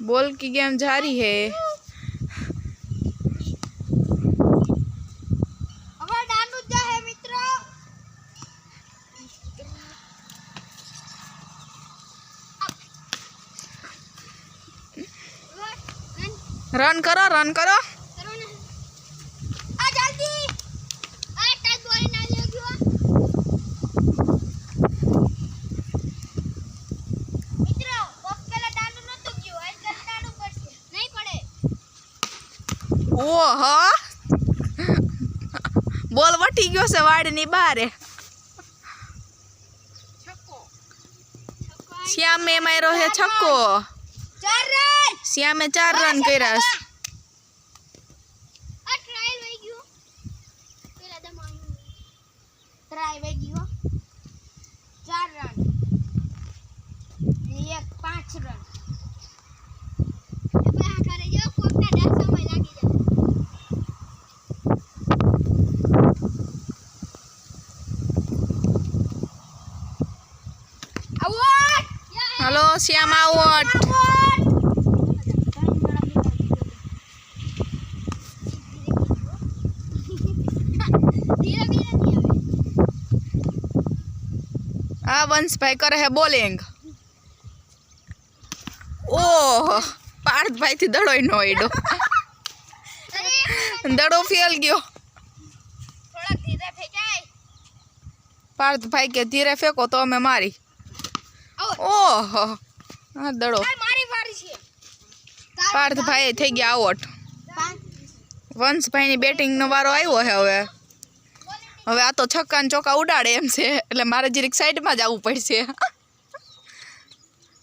Ball की game जारी है। रन करो रन करो। ओहो बॉल वटी गयो से वाड़नी बहार। श्याम में मारो है छक्को। श्याम में 4 रन कर्या। ट्राई वेग्यो 4 रन ये 5 रन ए बहा करे जो कोकना डा समय लागी जा। आउट। Hello Shyam out. आ वंश भाई करे है बॉलिंग। ओह पार्थ भाई थी दड़ो नो एडो दड़ो फेल गयो। थोड़ा धीरे फेंकाय। पार्थ भाई के धीरे फेंको तो मैं मारी। ओह आ दड़ो मारी वारी छे। पार्थ भाई થઈ ગયા આઉટ। વંશ ભાઈ ની બેટિંગ નો વારો આવ્યો છે હવે। હવે આ તો છક્કા ને ચોકા ઉડાડે એમ છે એટલે મારે જરીક સાઈડ માં જવું પડશે।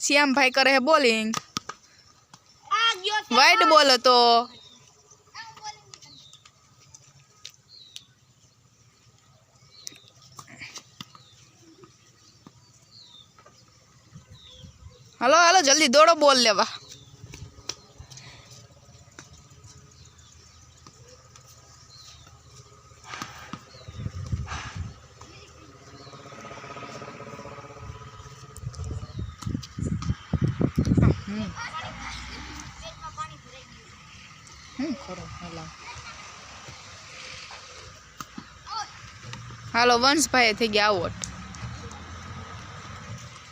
શ્યામ ભાઈ કરે છે બોલિંગ। વાઇડ બોલ હતો। हेलो हेलो जल्दी दौड़ो बॉल लेवा। हेलो वंश भाई थी गया आउट।